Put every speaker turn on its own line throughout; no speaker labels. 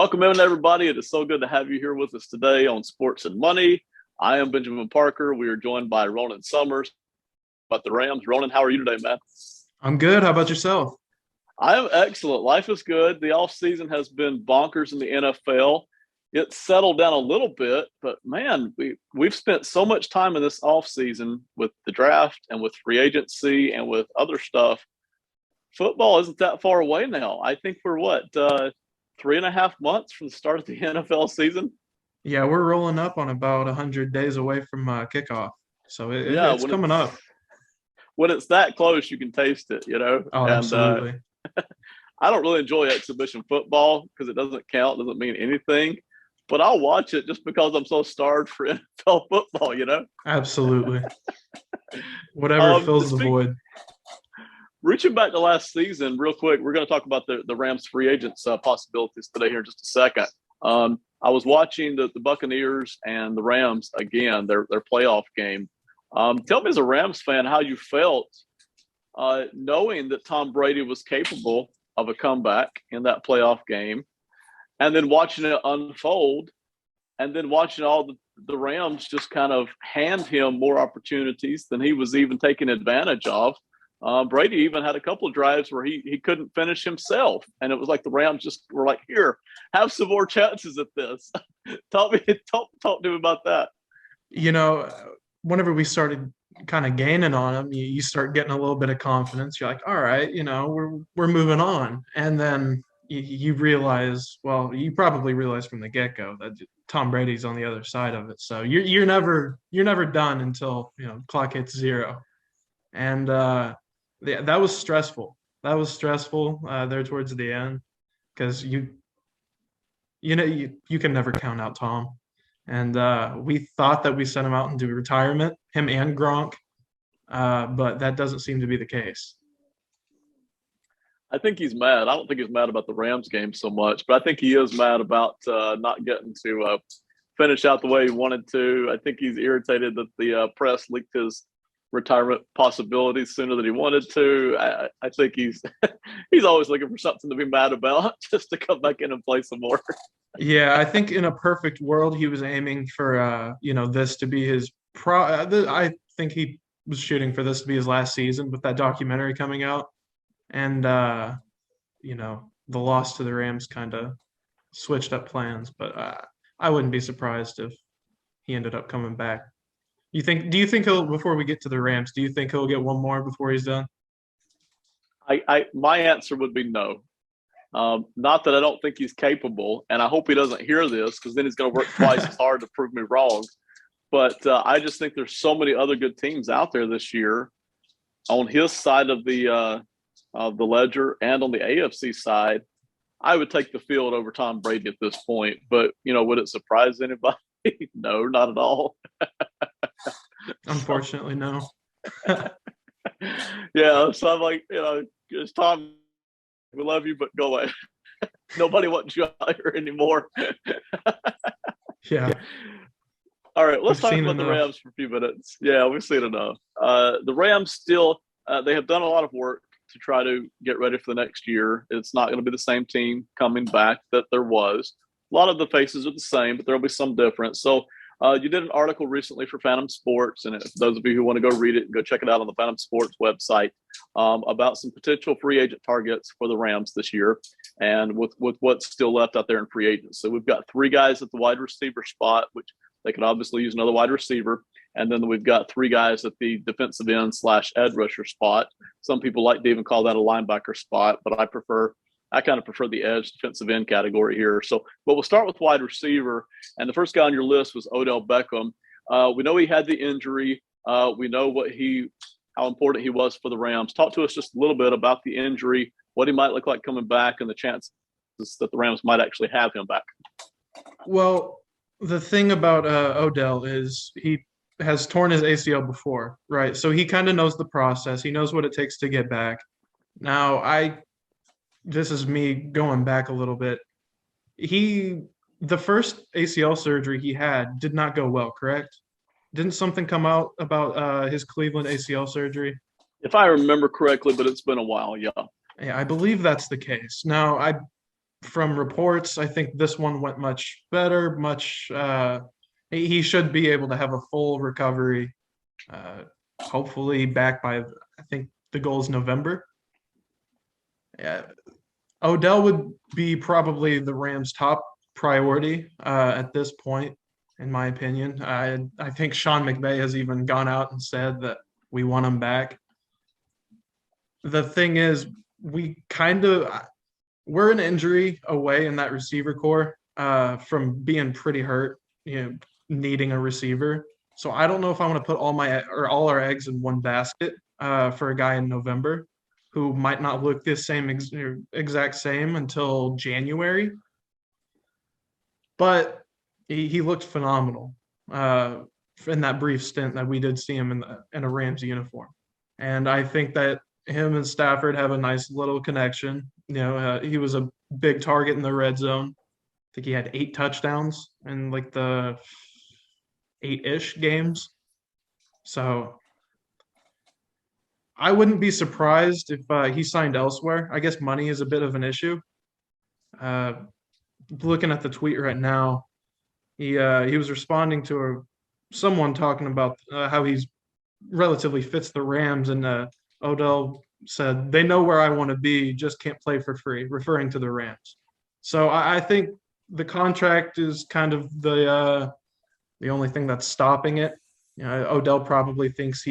Welcome in, everybody. It is so good to have you here with us today on Sports and Money. I am Benjamin Parker. We are joined by Ronan Summers about the Rams. Ronan, how are you today, man?
I'm good. How about yourself?
I am excellent. Life is good. The offseason has been bonkers in the NFL. It's settled down a little bit, but man, we've spent so much time in this offseason with the draft and with free agency and with other stuff. Football isn't that far away now. I think we're 3.5 months from the start of the NFL season.
Yeah, we're rolling up on about 100 days away from kickoff. So
Yeah,
it's coming up.
when it's that close, you can taste it,
Oh,
And
absolutely.
I don't really enjoy exhibition football because it doesn't count, doesn't mean anything. But I'll watch it just because I'm so starved for NFL football.
Absolutely. Whatever fills the
Speak,
void.
Reaching back to last season, real quick, we're going to talk about the Rams free agents possibilities today here in just a second. I was watching the Buccaneers and the Rams again, their playoff game. Tell me, as a Rams fan, how you felt knowing that Tom Brady was capable of a comeback in that playoff game, and then watching it unfold, and then watching all the Rams just kind of hand him more opportunities than he was even taking advantage of. Brady even had a couple of drives where he couldn't finish himself, and it was like the Rams just were like, "Here, have some more chances at this." talk to me about that.
You know, whenever we started kind of gaining on them, you start getting a little bit of confidence. You're like, all right, we're moving on. And then you realize, well, you probably realize from the get-go that Tom Brady's on the other side of it. So you're never done until, clock hits zero. And that was stressful. That was stressful there towards the end because you can never count out Tom. And we thought that we sent him out into retirement, him and Gronk, but that doesn't seem to be the case.
I think he's mad. I don't think he's mad about the Rams game so much, but I think he is mad about not getting to finish out the way he wanted to. I think he's irritated that the press leaked his retirement possibilities sooner than he wanted to. I think he's he's always looking for something to be mad about just to come back in and play some more.
Yeah, I think in a perfect world, he was aiming for this to be his I think he was shooting for this to be his last season with that documentary coming out, and the loss to the Rams kind of switched up plans. But I wouldn't be surprised if he ended up coming back. Do you think he'll, before we get to the Rams, do you think he'll get one more before he's done?
My answer would be no. Not that I don't think he's capable, and I hope he doesn't hear this because then he's going to work twice as hard to prove me wrong. But I just think there's so many other good teams out there this year on his side of the ledger and on the AFC side. I would take the field over Tom Brady at this point. But would it surprise anybody? No, not at all.
Unfortunately, no.
Yeah, so I'm like, it's Tom. We love you, but go away. Nobody wants you out here anymore.
Yeah.
All right, let's
We've
talk
seen
about the
enough.
Rams for a few minutes. Yeah, we've seen enough. The Rams still, they have done a lot of work to try to get ready for the next year. It's not going to be the same team coming back that there was. A lot of the faces are the same, but there will be some difference. So you did an article recently for Phantom Sports, and for those of you who want to go read it, go check it out on the Phantom Sports website about some potential free agent targets for the Rams this year, and with what's still left out there in free agents. So we've got 3 guys at the wide receiver spot, which they could obviously use another wide receiver, and then we've got 3 guys at the defensive end / edge rusher spot. Some people like to even call that a linebacker spot, but I kind of prefer the edge defensive end category here. So, but we'll start with wide receiver. And the first guy on your list was Odell Beckham. We know he had the injury. We know how important he was for the Rams. Talk to us just a little bit about the injury, what he might look like coming back, and the chances that the Rams might actually have him back.
Well, the thing about Odell is he has torn his ACL before, right? So he kind of knows the process. He knows what it takes to get back. Now, this is me going back a little bit. The first ACL surgery he had did not go well, correct? Didn't something come out about his Cleveland ACL surgery?
If I remember correctly, but it's been a while, yeah.
Yeah, I believe that's the case. Now, from reports, I think this one went much better. He should be able to have a full recovery. Hopefully back by, I think the goal is November. Yeah, Odell would be probably the Rams' top priority at this point, in my opinion. I think Sean McVay has even gone out and said that we want him back. The thing is, we kind of we're an injury away in that receiver core from being pretty hurt, needing a receiver. So I don't know if I want to put all our eggs in one basket for a guy in November who might not look this exact same until January. But he looked phenomenal in that brief stint that we did see him in a Rams uniform. And I think that him and Stafford have a nice little connection. He was a big target in the red zone. I think he had 8 touchdowns in like the 8-ish games. So I wouldn't be surprised if he signed elsewhere. I guess money is a bit of an issue. Looking at the tweet right now, he was responding to someone talking about how he's relatively fits the Rams, and Odell said, "They know where I want to be, just can't play for free," referring to the Rams. So I think the contract is kind of the only thing that's stopping it. Odell probably thinks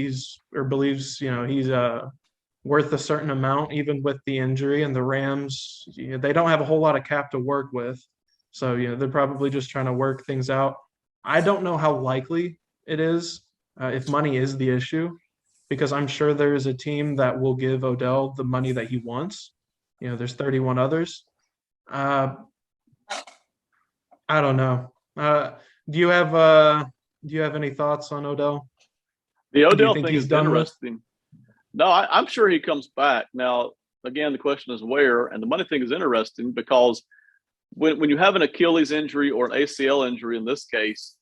believes he's worth a certain amount even with the injury, and the Rams they don't have a whole lot of cap to work with, so they're probably just trying to work things out. I don't know how likely it is if money is the issue, because I'm sure there is a team that will give Odell the money that he wants. There's 31 others. I don't know. Do you have any thoughts on Odell?
The
Do you
Odell
think
thing
he's
is
done with?
interesting. No, I'm sure he comes back. Now, again, the question is where, and the money thing is interesting because when you have an Achilles injury or an ACL injury in this case,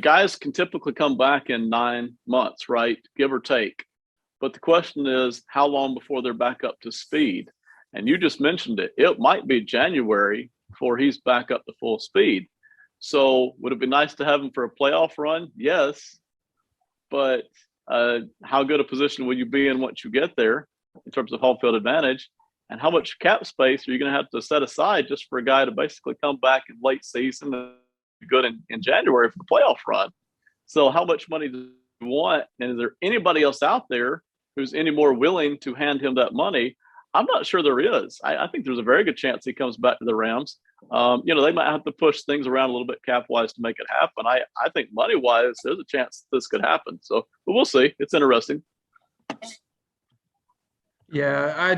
guys can typically come back in 9 months, right? Give or take. But the question is, how long before they're back up to speed? And you just mentioned it. It might be January before he's back up to full speed. So would it be nice to have him for a playoff run? Yes. But how good a position will you be in once you get there in terms of home field advantage? And how much cap space are you going to have to set aside just for a guy to basically come back in late season and be good in January for the playoff run? So how much money do you want? And is there anybody else out there who's any more willing to hand him that money? I'm not sure there is. I think there's a very good chance he comes back to the Rams. They might have to push things around a little bit cap-wise to make it happen. I think money-wise, there's a chance this could happen. So, but we'll see. It's interesting.
Yeah,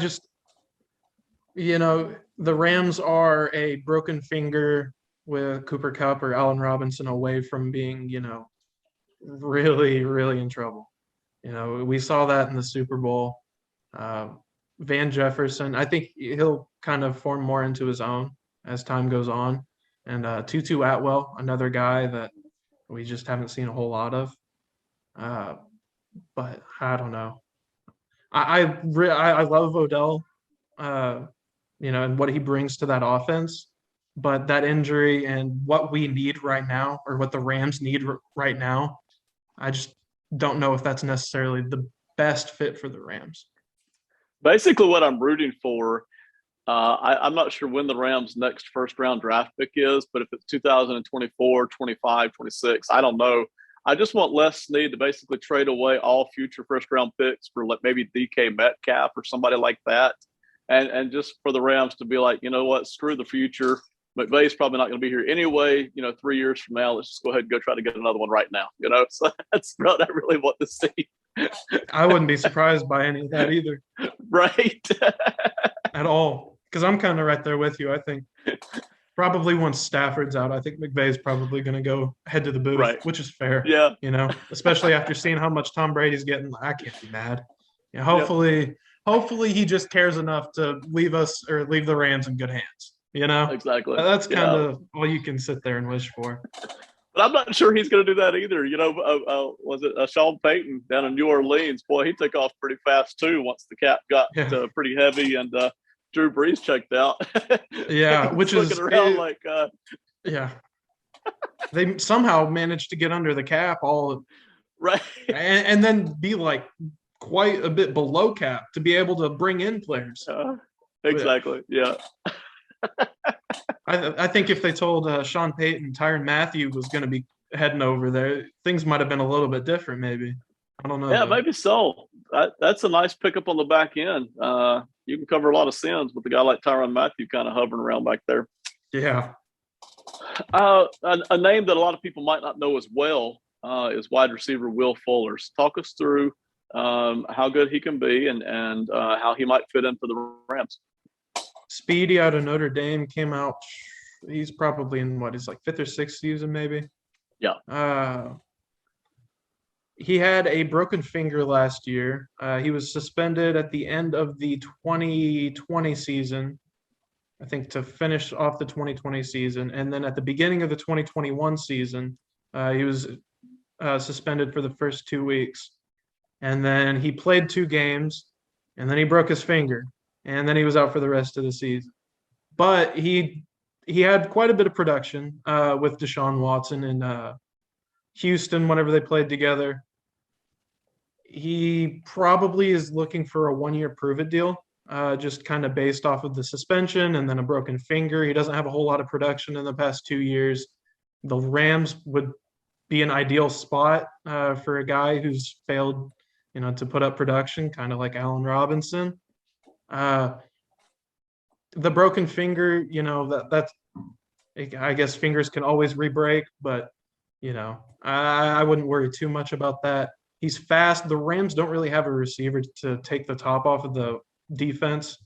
the Rams are a broken finger with Cooper Kupp or Allen Robinson away from being, really, really in trouble. We saw that in the Super Bowl. Van Jefferson, I think he'll kind of form more into his own as time goes on. And Tutu Atwell, another guy that we just haven't seen a whole lot of. But I don't know. I love Odell, and what he brings to that offense. But that injury and what we need right now, or what the Rams need right now, I just don't know if that's necessarily the best fit for the Rams.
Basically, what I'm rooting for, I'm not sure when the Rams' next first-round draft pick is, but if it's 2024, 25, 26, I don't know. I just want Les Snead to basically trade away all future first-round picks for maybe DK Metcalf or somebody like that, and just for the Rams to be like, you know what, screw the future. McVay's probably not going to be here anyway. 3 years from now, let's just go ahead and go try to get another one right now. So that's what I really want to see.
I wouldn't be surprised by any of that either.
Right.
At all. Because I'm kind of right there with you. I think probably once Stafford's out, I think McVay's probably going to go head to the booth,
right,
which is fair.
Yeah.
Especially after seeing how much Tom Brady's getting. I can't be mad. Hopefully he just cares enough to leave the Rams in good hands.
Exactly.
That's kind of all you can sit there and wish for.
But I'm not sure he's going to do that either. Was it Sean Payton down in New Orleans? Boy, he took off pretty fast too once the cap got pretty heavy, and Drew Brees checked out.
Yeah, which
looking
is
around like,
yeah. They somehow managed to get under the cap all
right.
and then be like quite a bit below cap to be able to bring in players.
Exactly. Yeah.
I think if they told Sean Payton Tyrann Mathieu was going to be heading over there, things might have been a little bit different. Maybe I don't know
Yeah,
though.
maybe so. That's a nice pickup on the back end. You can cover a lot of sins with a guy like Tyrann Mathieu kind of hovering around back there.
Yeah.
A name that a lot of people might not know as well is wide receiver Will Fuller. So talk us through how good he can be and how he might fit into the Rams.
Speedy out of Notre Dame came out. He's probably in what is like fifth or sixth season, maybe.
Yeah.
He had a broken finger last year. He was suspended at the end of the 2020 season, I think, to finish off the 2020 season. And then at the beginning of the 2021 season, he was suspended for the first 2 weeks. And then he played 2 games, and then he broke his finger, and then he was out for the rest of the season. But he had quite a bit of production with Deshaun Watson in Houston whenever they played together. He probably is looking for a 1-year prove-it deal, just kind of based off of the suspension and then a broken finger. He doesn't have a whole lot of production in the past 2 years. The Rams would be an ideal spot for a guy who's failed, to put up production, kind of like Allen Robinson. The broken finger, that's I guess fingers can always re-break, but I wouldn't worry too much about that. He's fast. The Rams don't really have a receiver to take the top off of the defense.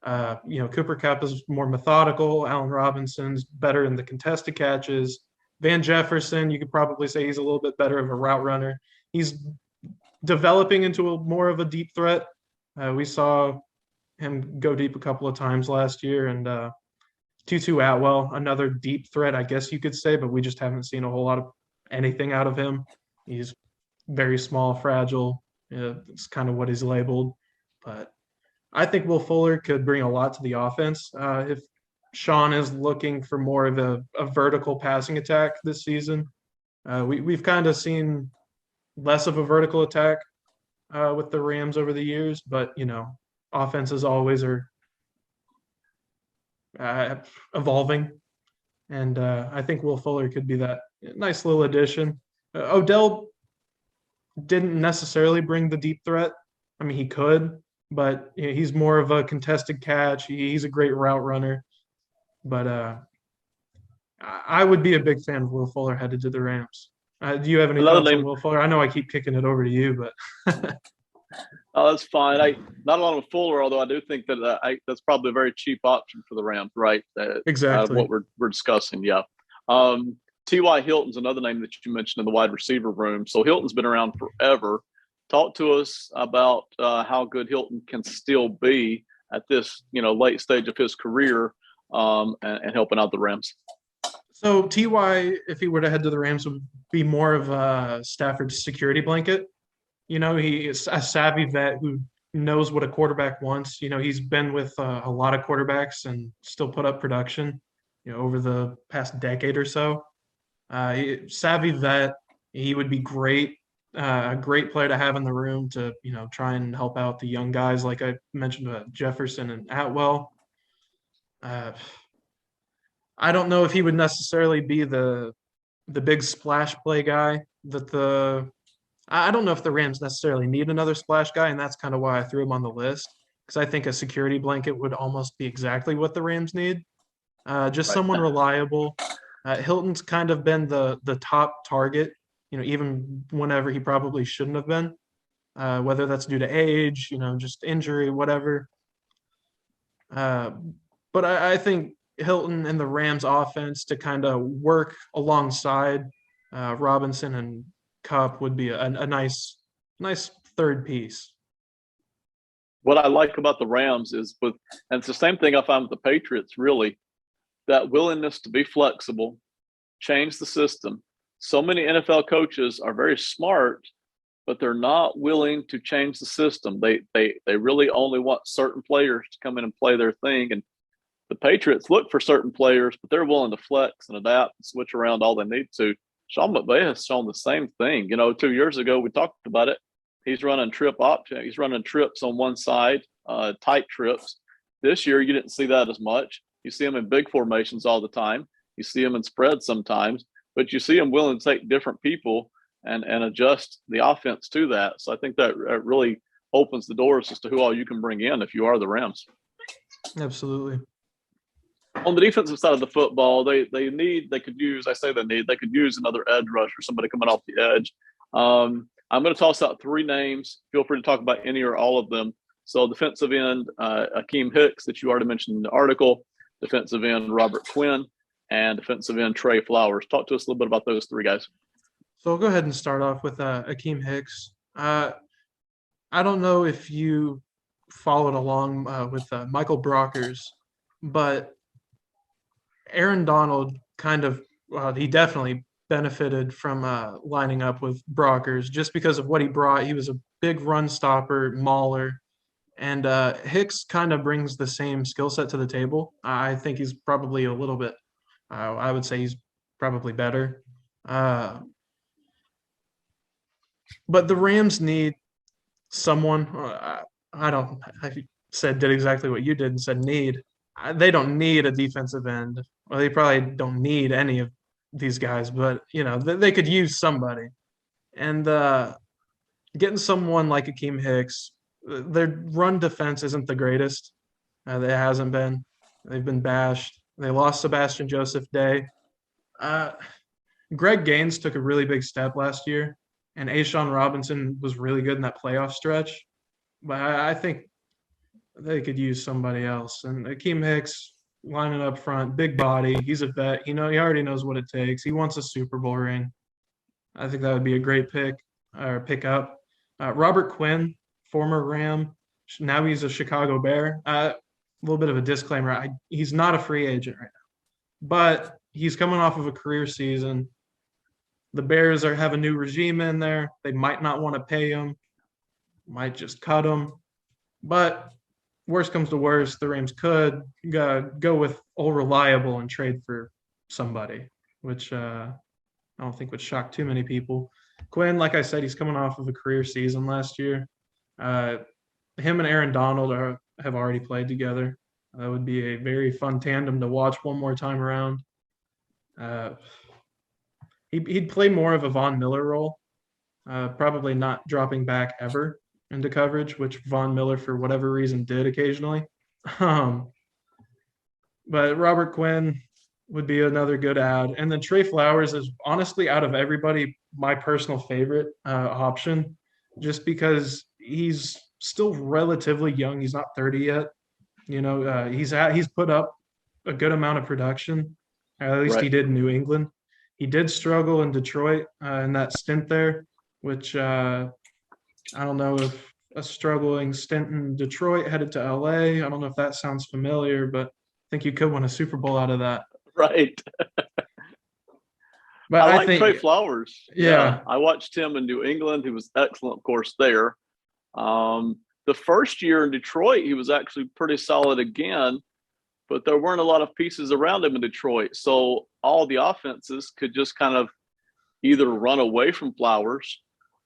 Cooper Kupp is more methodical. Allen Robinson's better in the contested catches. Van Jefferson, you could probably say he's a little bit better of a route runner. He's developing into more of a deep threat. We saw him go deep a couple of times last year, and Tutu Atwell, another deep threat, I guess you could say, but we just haven't seen a whole lot of anything out of him. He's very small, fragile. It's kind of what he's labeled. But I think Will Fuller could bring a lot to the offense. If Sean is looking for more of a vertical passing attack this season, we've kind of seen less of a vertical attack with the Rams over the years, but offenses always are evolving, and I think Will Fuller could be that nice little addition. Odell didn't necessarily bring the deep threat. I mean, he could, but he's more of a contested catch. He's a great route runner, but I would be a big fan of Will Fuller headed to the Rams. Do you have any thoughts on Will Fuller? I know I keep kicking it over to you, but
oh, that's fine. Not a lot of Fuller, although I do think that that's probably a very cheap option for the Rams, right?
Exactly.
What we're discussing, yeah. T.Y. Hilton's another name that you mentioned in the wide receiver room. So Hilton's been around forever. Talk to us about how good Hilton can still be at this, late stage of his career and helping out the Rams.
So T.Y., if he were to head to the Rams, would be more of a Stafford's security blanket. He is a savvy vet who knows what a quarterback wants. He's been with a lot of quarterbacks and still put up production, over the past decade or so. Savvy vet, he would be great, a great player to have in the room to, try and help out the young guys like I mentioned, Jefferson and Atwell. I don't know if he would necessarily be the big splash play guy that I don't know if the Rams necessarily need another splash guy, and that's kind of why I threw him on the list, because I think a security blanket would almost be exactly what the Rams need. Just
Right.
someone reliable. Hilton's kind of been the top target, even whenever he probably shouldn't have been, whether that's due to age, just injury, whatever. But I think Hilton and the Rams offense to kind of work alongside Robinson and Kupp would be a nice third piece.
What I like about the Rams is and it's the same thing I find with the Patriots, really, that willingness to be flexible, change the system. So many NFL coaches are very smart but they're not willing to change the system. They really only want certain players to come in and play their thing. And the Patriots look for certain players, but they're willing to flex and adapt and switch around all they need to. Sean McVay has shown the same thing. 2 years ago we talked about it. He's running trip option. He's running trips on one side, tight trips. This year you didn't see that as much. You see him in big formations all the time. You see him in spreads sometimes, but you see him willing to take different people and adjust the offense to that. So I think that really opens the doors as to who all you can bring in if you are the Rams.
Absolutely.
On the defensive side of the football, they could use another edge rusher, somebody coming off the edge. I'm going to toss out three names. Feel free to talk about any or all of them. So defensive end, Akeem Hicks, that you already mentioned in the article, defensive end, Robert Quinn, and defensive end, Trey Flowers. Talk to us a little bit about those three guys.
So I'll go ahead and start off with Akeem Hicks. I don't know if you followed along with Michael Brockers, but Aaron Donald he definitely benefited from lining up with Brockers just because of what he brought. He was a big run stopper, mauler, and Hicks kind of brings the same skill set to the table. I think he's probably a little bit, I would say he's probably better. But the Rams need someone. Did exactly what you did and said need. They don't need a defensive end. Well, they probably don't need any of these guys, but they could use somebody. And getting someone like Akeem Hicks, their run defense isn't the greatest. It hasn't been. They've been bashed. They lost Sebastian Joseph Day. Greg Gaines took a really big step last year, and A'Shawn Robinson was really good in that playoff stretch. But I think they could use somebody else. And Akeem Hicks lining up front, big body. He's a vet. He already knows what it takes. He wants a Super Bowl ring. I think that would be a great pickup. Robert Quinn, former Ram. Now he's a Chicago Bear. A little bit of a disclaimer. He's not a free agent right now, but he's coming off of a career season. The Bears have a new regime in there. They might not want to pay him, might just cut him. But worst comes to worst, the Rams could go with old reliable and trade for somebody, which I don't think would shock too many people. Quinn, like I said, he's coming off of a career season last year. Him and Aaron Donald have already played together. That would be a very fun tandem to watch one more time around. He'd play more of a Von Miller role, probably not dropping back ever into coverage, which Von Miller, for whatever reason, did occasionally. But Robert Quinn would be another good add. And then Trey Flowers is honestly, out of everybody, my personal favorite option, just because he's still relatively young. He's not 30 yet. He's put up a good amount of production. At least
Right.
He did in New England. He did struggle in Detroit in that stint there, which I don't know if a struggling stint in Detroit headed to LA. I don't know if that sounds familiar, but I think you could win a Super Bowl out of that.
Right.
But
I
I
like
think
Trey Flowers.
Yeah.
I watched him in New England. He was excellent, of course, there. The first year in Detroit, he was actually pretty solid again, but there weren't a lot of pieces around him in Detroit. So all the offenses could just kind of either run away from Flowers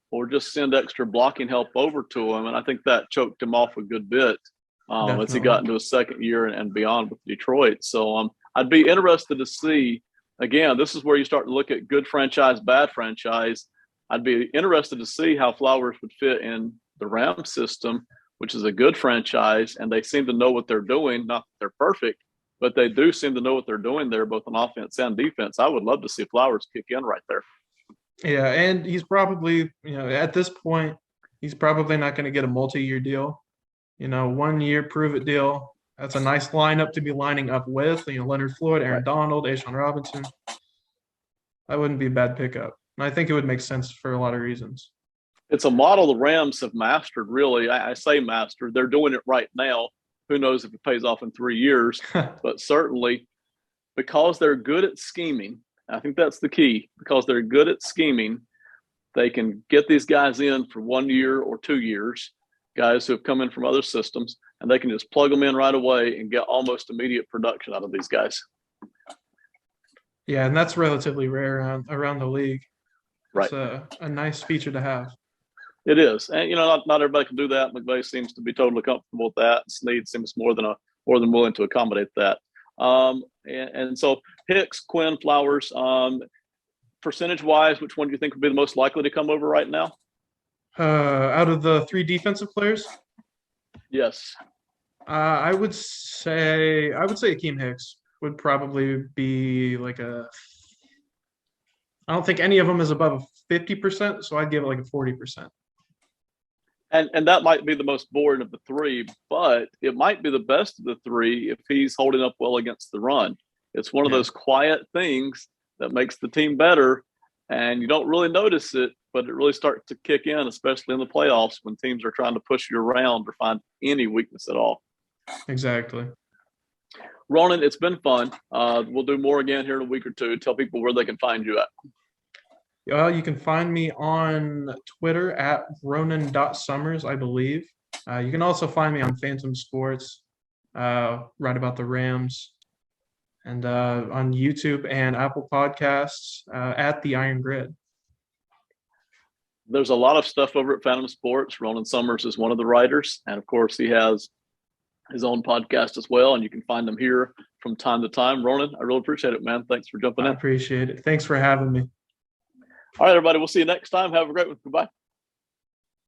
or just send extra blocking help over to him. And I think that choked him off a good bit as he got into his second year and beyond with Detroit. So I'd be interested to see, again, this is where you start to look at good franchise, bad franchise. I'd be interested to see how Flowers would fit in the Rams system, which is a good franchise, and they seem to know what they're doing. Not that they're perfect, but they do seem to know what they're doing there, both on offense and defense. I would love to see Flowers kick in right there.
Yeah, and he's probably, at this point, he's probably not going to get a multi-year deal. 1 year prove-it deal. That's a nice lineup to be lining up with. Leonard Floyd, Aaron Donald, A'Shawn Robinson. That wouldn't be a bad pickup. And I think it would make sense for a lot of reasons.
It's a model the Rams have mastered, really. I say mastered. They're doing it right now. Who knows if it pays off in 3 years, but certainly because they're good at scheming. I think that's the key. Because they're good at scheming, They can get these guys in for 1 year or 2 years, guys who have come in from other systems, and they can just plug them in right away and get almost immediate production out of these guys.
Yeah, and that's relatively rare around the league.
Right.
It's a nice feature to have.
It is. And, not everybody can do that. McVay seems to be totally comfortable with that. Snead seems more than willing to accommodate that. And so Hicks, Quinn, Flowers, percentage-wise, which one do you think would be the most likely to come over right now?
Out of the 3 defensive players?
Yes.
I would say Akeem Hicks would probably be like I don't think any of them is above 50%, so I'd give it like a 40%.
And that might be the most boring of the 3, but it might be the best of the 3 if he's holding up well against the run. It's one of those quiet things that makes the team better, and you don't really notice it, but it really starts to kick in, especially in the playoffs when teams are trying to push you around or find any weakness at all.
Exactly.
Ronan, it's been fun. We'll do more again here in a week or two. Tell people where they can find you at.
You can find me on Twitter at Ronan.Summers, I believe. You can also find me on Phantom Sports, write about the Rams, and on YouTube and Apple Podcasts at The Iron Grid.
There's a lot of stuff over at Phantom Sports. Ronan Summers is one of the writers, and of course he has his own podcast as well, and you can find him here from time to time. Ronan, I really appreciate it, man. Thanks for jumping in.
I appreciate it. Thanks for having me.
All right, everybody. We'll see you next time. Have a great one. Goodbye.